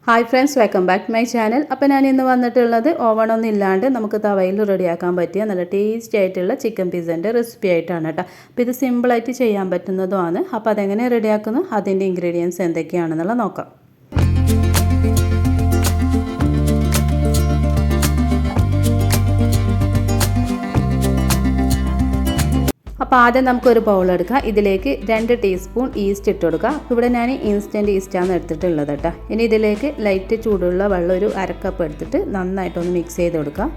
Hi friends, welcome back to my channel. അപ്പോൾ ഞാൻ ഇന്ന് വന്നിട്ടുള്ളത് ഓവണൊന്നും ഇല്ലാണ്ട് നമുക്ക് തവയിൽ റെഡിയാക്കാൻ പറ്റിയ നല്ല ടേസ്റ്റി ആയിട്ടുള്ള ചിക്കൻ പിസ്സൻ്റെ റെസിപ്പി ആയിട്ടാണ് കേട്ടോ. അപ്പോൾ ഇത് സിമ്പിളായിട്ട് ചെയ്യാൻ പറ്റുന്നതുമാണ്. അപ്പോൾ അതെങ്ങനെ റെഡിയാക്കുന്നു, അതിൻ്റെ ഇൻഗ്രീഡിയൻസ് എന്തൊക്കെയാണെന്നുള്ള നോക്കാം. അപ്പോൾ ആദ്യം നമുക്കൊരു ബൗൾ എടുക്കാം. ഇതിലേക്ക് 2 ടീസ്പൂൺ ഈസ്റ്റ് ഇട്ട് കൊടുക്കുക. അപ്പോൾ ഇവിടെ ഞാൻ ഇൻസ്റ്റൻറ്റ് ഈസ്റ്റാണ് എടുത്തിട്ടുള്ളത് കേട്ടോ. ഇനി ഇതിലേക്ക് ലൈറ്റ് ചൂടുള്ള വെള്ളം ഒരു 1/2 കപ്പ് എടുത്തിട്ട് നന്നായിട്ടൊന്ന് മിക്സ് ചെയ്ത് കൊടുക്കുക.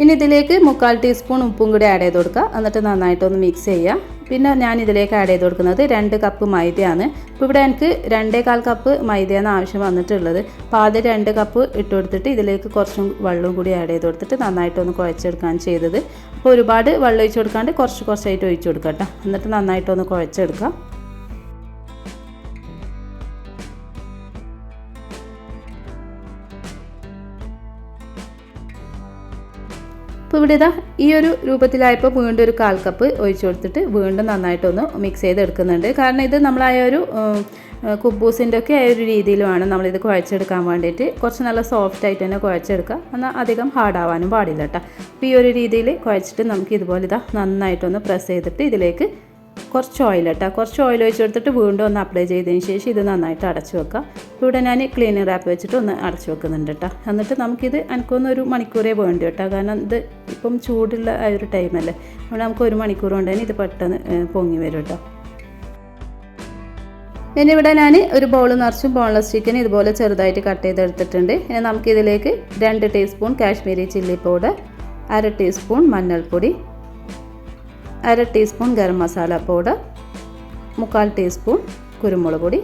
ഇനി ഇതിലേക്ക് 3/4 ടീസ്പൂൺ ഉപ്പും കൂടി ആഡ് ചെയ്ത് കൊടുക്കുക. എന്നിട്ട് നന്നായിട്ടൊന്ന് മിക്സ് ചെയ്യുക. പിന്നെ ഞാൻ ഇതിലേക്ക് ആഡ് ചെയ്ത് കൊടുക്കുന്നത് 2 കപ്പ് മൈദയാണ്. ഇപ്പോൾ ഇവിടെ എനിക്ക് 2.25 കപ്പ് മൈദയാണ് ആവശ്യം വന്നിട്ടുള്ളത്. അപ്പോൾ ആദ്യം 2 കപ്പ് ഇട്ട് കൊടുത്തിട്ട് ഇതിലേക്ക് കുറച്ചും വെള്ളവും കൂടി ആഡ് ചെയ്ത് കൊടുത്തിട്ട് നന്നായിട്ടൊന്ന് കുഴച്ചെടുക്കാൻ ചെയ്തത്. അപ്പോൾ ഒരുപാട് വെള്ളം ഒഴിച്ച് കൊടുക്കാണ്ട് കുറച്ചായിട്ട് ഒഴിച്ച് കൊടുക്കുക കേട്ടോ. എന്നിട്ട് നന്നായിട്ടൊന്ന് കുഴച്ചെടുക്കുക. അപ്പോൾ ഇവിടെ ഇതാ ഈ ഒരു രൂപത്തിലായപ്പോൾ വീണ്ടും ഒരു 1/4 കപ്പ് ഒഴിച്ച് കൊടുത്തിട്ട് വീണ്ടും നന്നായിട്ടൊന്ന് മിക്സ് ചെയ്തെടുക്കുന്നുണ്ട്. കാരണം ഇത് നമ്മളായ ഒരു കുബൂസിൻ്റെ ഒക്കെ ആ ഒരു രീതിയിലുമാണ് നമ്മളിത് കുഴച്ചെടുക്കാൻ വേണ്ടിയിട്ട്. കുറച്ച് നല്ല സോഫ്റ്റായിട്ട് തന്നെ കുഴച്ചെടുക്കുക, എന്നാൽ അധികം ഹാർഡാവാനും പാടില്ല കേട്ടോ. അപ്പോൾ ഈ ഒരു രീതിയിൽ കുഴച്ചിട്ട് നമുക്ക് ഇതുപോലെ ഇതാ നന്നായിട്ടൊന്ന് പ്രസ് ചെയ്തിട്ട് ഇതിലേക്ക് കുറച്ച് ഓയിൽ ഒഴിച്ച് കൊടുത്തിട്ട് വീണ്ടും ഒന്ന് അപ്ലൈ ചെയ്തതിന് ശേഷം ഇത് നന്നായിട്ട് അടച്ചു വെക്കുക. ഇവിടെ ഞാൻ ക്ലീനർ റാപ്പ് വെച്ചിട്ട് ഒന്ന് അടച്ചു വെക്കുന്നുണ്ട് കേട്ടോ. എന്നിട്ട് നമുക്കിത് എനിക്കൊന്ന് 1 മണിക്കൂറേ വേണ്ടി കേട്ടോ. കാരണം ഇത് ഇപ്പം ചൂടുള്ള ആ ഒരു ടൈമല്ലേ, അതുകൊണ്ട് നമുക്ക് 1 മണിക്കൂർ കൊണ്ട് തന്നെ ഇത് പെട്ടെന്ന് പൊങ്ങി വരും കേട്ടോ. ഇനി ഇവിടെ ഞാൻ ഒരു ബൗൾ നിറച്ചും ബോൺലെസ് ചിക്കൻ ഇതുപോലെ ചെറുതായിട്ട് കട്ട് ചെയ്തെടുത്തിട്ടുണ്ട്. ഇനി നമുക്കിതിലേക്ക് 2 teaspoon Kashmiri chilli powder, 1/2 teaspoon മഞ്ഞൾപ്പൊടി, 1/2 teaspoon garam masala powder, 3/4 teaspoon കുരുമുളക് പൊടി,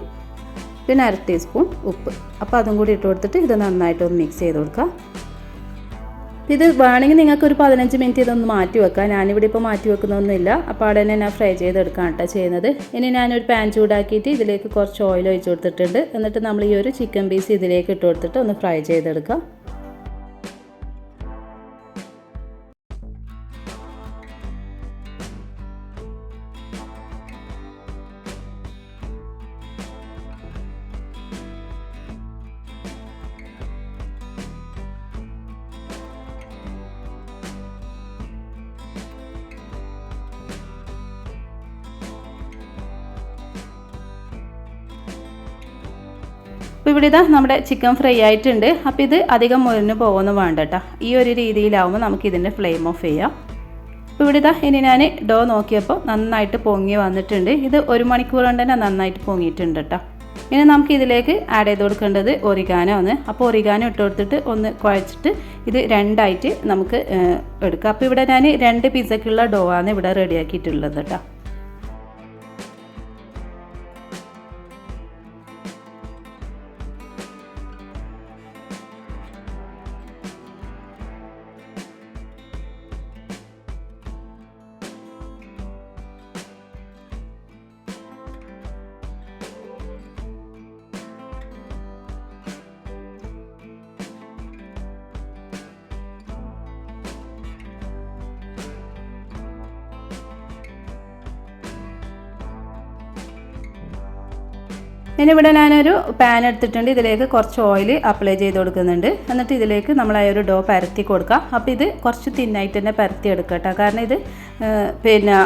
പിന്നെ 1/2 ടീസ്പൂൺ ഉപ്പ്. അപ്പോൾ അതും കൂടി ഇട്ട് കൊടുത്തിട്ട് ഇത് നന്നായിട്ടൊന്ന് മിക്സ് ചെയ്ത് കൊടുക്കുക. ഇത് വേണമെങ്കിൽ നിങ്ങൾക്ക് ഒരു 15 മിനിറ്റ് ഇതൊന്ന് മാറ്റി വെക്കാം. ഞാനിവിടെ ഇപ്പോൾ മാറ്റി വെക്കുന്നൊന്നുമില്ല. അപ്പോൾ അവിടെ തന്നെ ഞാൻ ഫ്രൈ ചെയ്തെടുക്കാൻ കേട്ടോ ചെയ്യുന്നത്. ഇനി ഞാനൊരു പാൻ ചൂടാക്കിയിട്ട് ഇതിലേക്ക് കുറച്ച് ഓയിൽ ഒഴിച്ച് കൊടുത്തിട്ടുണ്ട്. എന്നിട്ട് നമ്മൾ ഈ ഒരു ചിക്കൻ പീസ് ഇതിലേക്ക് ഇട്ട് കൊടുത്തിട്ട് ഒന്ന് ഫ്രൈ ചെയ്തെടുക്കുക. അപ്പോൾ ഇവിടെ ഇതാ നമ്മുടെ ചിക്കൻ ഫ്രൈ ആയിട്ടുണ്ട്. അപ്പോൾ ഇത് അധികം മുരിഞ്ഞ് പോകുന്നു വേണ്ട കേട്ടോ. ഈ ഒരു രീതിയിലാവുമ്പോൾ നമുക്ക് ഇതിൻ്റെ ഫ്ലെയിം ഓഫ് ചെയ്യാം. അപ്പോൾ ഇവിടെ ഇതാ ഇനി ഞാൻ ഡോ നോക്കിയപ്പോൾ നന്നായിട്ട് പൊങ്ങി വന്നിട്ടുണ്ട്. ഇത് 1 മണിക്കൂർ കൊണ്ട് തന്നെ നന്നായിട്ട് പൊങ്ങിയിട്ടുണ്ട് കേട്ടോ. ഇനി നമുക്ക് ഇതിലേക്ക് ആഡ് ചെയ്ത് കൊടുക്കേണ്ടത് ഒറിഗാനോ ആണ്. അപ്പോൾ ഒറിഗാനോ ഇട്ട് കൊടുത്തിട്ട് ഒന്ന് കുഴച്ചിട്ട് ഇത് 2ആയിട്ട് നമുക്ക് എടുക്കാം. അപ്പോൾ ഇവിടെ ഞാൻ 2 പിസ്സയ്ക്കുള്ള ഡോ ആണ് ഇവിടെ റെഡിയാക്കിയിട്ടുള്ളത് കേട്ടോ. ഇനി ഇവിടെ ഞാനൊരു പാൻ എടുത്തിട്ടുണ്ട്. ഇതിലേക്ക് കുറച്ച് ഓയിൽ അപ്ലൈ ചെയ്ത് കൊടുക്കുന്നുണ്ട്. എന്നിട്ട് ഇതിലേക്ക് നമ്മൾ ആ ഒരു ഡോ പരത്തി കൊടുക്കുക. അപ്പോൾ ഇത് കുറച്ച് തിന്നായിട്ട് തന്നെ പരത്തി എടുക്കുക കേട്ടോ. കാരണം ഇത് പിന്നെ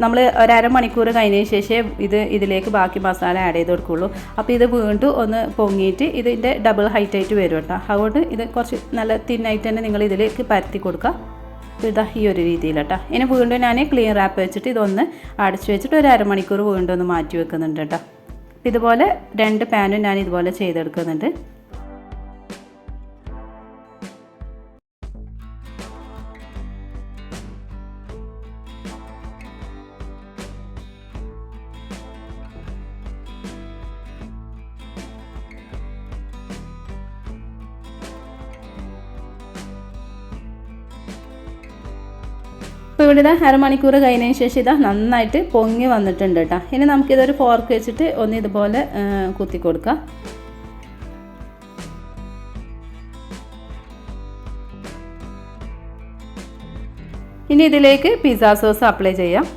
നമ്മൾ 1/2 മണിക്കൂർ കഴിഞ്ഞതിന് ശേഷം ഇതിലേക്ക് ബാക്കി മസാല ആഡ് ചെയ്ത് കൊടുക്കുകയുള്ളൂ. അപ്പോൾ ഇത് വീണ്ടും ഒന്ന് പൊങ്ങിയിട്ട് ഇതിൻ്റെ ഡബിൾ ഹൈറ്റായിട്ട് വരും കേട്ടോ. അതുകൊണ്ട് ഇത് കുറച്ച് നല്ല തിന്നായിട്ട് തന്നെ നിങ്ങൾ ഇതിലേക്ക് പരത്തി കൊടുക്കുക. ഇതാ ഈ ഒരു രീതിയിൽ കേട്ടോ. ഇനി വീണ്ടും ഞാൻ ക്ലീൻ റാപ്പ് വെച്ചിട്ട് ഇതൊന്ന് അടച്ചു വെച്ചിട്ട് 1/2 മണിക്കൂർ വീണ്ടും ഒന്ന് മാറ്റി വെക്കുന്നുണ്ട് കേട്ടോ. ഇതുപോലെ 2 പാനും ഞാൻ ഇതുപോലെ ചെയ്തെടുക്കുന്നുണ്ട്. അപ്പോൾ ഇവിടെ 1/2 മണിക്കൂർ കഴിഞ്ഞതിന് ശേഷം ഇതാ നന്നായിട്ട് പൊങ്ങി വന്നിട്ടുണ്ട് കേട്ടോ. ഇനി നമുക്കിതൊരു ഫോർക്ക് വെച്ചിട്ട് ഒന്ന് ഇതുപോലെ കുത്തി കൊടുക്കാം. ഇനി ഇതിലേക്ക് പിസ്സ സോസ് അപ്ലൈ ചെയ്യാം.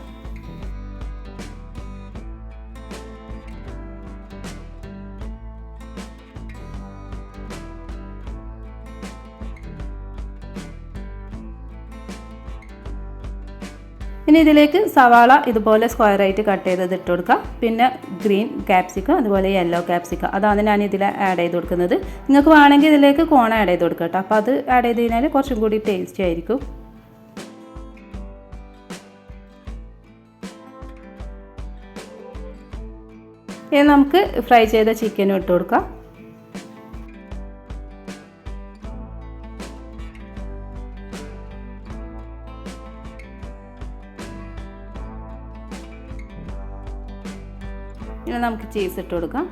ഇനി ഇതിലേക്ക് സവാള ഇതുപോലെ സ്ക്വയറായിട്ട് കട്ട് ചെയ്തത് ഇട്ട് കൊടുക്കുക. പിന്നെ ഗ്രീൻ ക്യാപ്സിക്കം അതുപോലെ യെല്ലോ ക്യാപ്സിക്കം അതാണ് ഞാൻ ഇതിൽ ആഡ് ചെയ്ത് കൊടുക്കുന്നത്. നിങ്ങൾക്ക് വേണമെങ്കിൽ ഇതിലേക്ക് കോൺ ആഡ് ചെയ്ത് കൊടുക്കാം കേട്ടോ. അപ്പോൾ അത് ആഡ് ചെയ്ത് കഴിഞ്ഞാൽ കുറച്ചും കൂടി ടേസ്റ്റി ആയിരിക്കും. ഇനി നമുക്ക് ഫ്രൈ ചെയ്ത ചിക്കനും ഇട്ട് കൊടുക്കാം. ഇനി നമുക്ക് ചീസ് ഇട്ട് കൊടുക്കാം.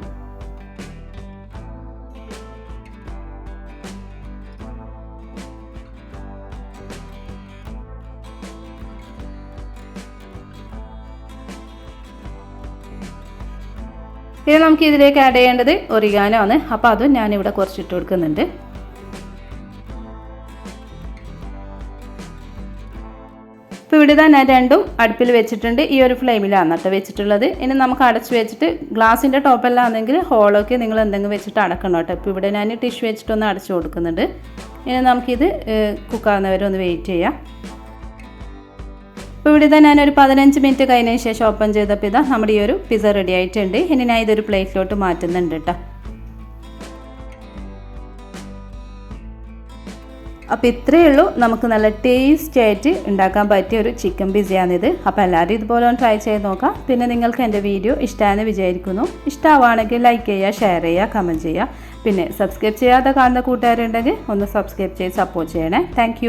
ഇനി നമുക്ക് ഇതിലേക്ക് ആഡ് ചെയ്യേണ്ടത് ഒറിഗാനോ ആണ്. അപ്പോൾ അതും ഞാനിവിടെ കുറച്ചിട്ട് കൊടുക്കുന്നുണ്ട്. ഇപ്പോൾ ഇവിടെ ഞാൻ രണ്ടും അടുപ്പിൽ വെച്ചിട്ടുണ്ട്. ഈ ഒരു ഫ്ലെയിമിലാണ് കേട്ടോ വെച്ചിട്ടുള്ളത്. ഇനി നമുക്ക് അടച്ച് വെച്ചിട്ട് ഗ്ലാസിൻ്റെ ടോപ്പെല്ലാം ആണെങ്കിൽ ഹോളൊക്കെ നിങ്ങൾ എന്തെങ്കിലും വെച്ചിട്ട് അടക്കണം കേട്ടോ. ഇപ്പോൾ ഇവിടെ ഞാൻ ടിഷ്യൂ വെച്ചിട്ടൊന്ന് അടച്ചു കൊടുക്കുന്നുണ്ട്. ഇനി നമുക്കിത് കുക്കാവുന്നവരെ ഒന്ന് വെയിറ്റ് ചെയ്യാം. ഇപ്പോൾ ഇവിടെ ഞാനൊരു 15 മിനിറ്റ് കഴിഞ്ഞതിന് ശേഷം ഓപ്പൺ ചെയ്തപ്പോൾ ഇതാ നമ്മുടെ ഈ ഒരു പിസ്സ റെഡി ആയിട്ടുണ്ട്. ഇനി ഞാൻ ഇതൊരു പ്ലേറ്റിലോട്ട് മാറ്റുന്നുണ്ട് കേട്ടോ. അപ്പോൾ ഇത്രയേ ഉള്ളൂ, നമുക്ക് നല്ല ടേസ്റ്റി ആയിട്ട് ഉണ്ടാക്കാൻ പറ്റിയ ഒരു ചിക്കൻ പിസ്സയാണിത്. അപ്പോൾ എല്ലാവരും ഇതുപോലെ ഒന്ന് ട്രൈ ചെയ്ത് നോക്കാം. പിന്നെ നിങ്ങൾക്ക് എൻ്റെ വീഡിയോ ഇഷ്ടമാണെന്ന് വിചാരിക്കുന്നു. ഇഷ്ടമാവുകയാണെങ്കിൽ ലൈക്ക് ചെയ്യുക, ഷെയർ ചെയ്യുക, കമൻറ്റ് ചെയ്യുക. പിന്നെ സബ്സ്ക്രൈബ് ചെയ്യാതെ കാണുന്ന കൂട്ടുകാരുണ്ടെങ്കിൽ ഒന്ന് സബ്സ്ക്രൈബ് ചെയ്ത് സപ്പോർട്ട് ചെയ്യണേ. താങ്ക്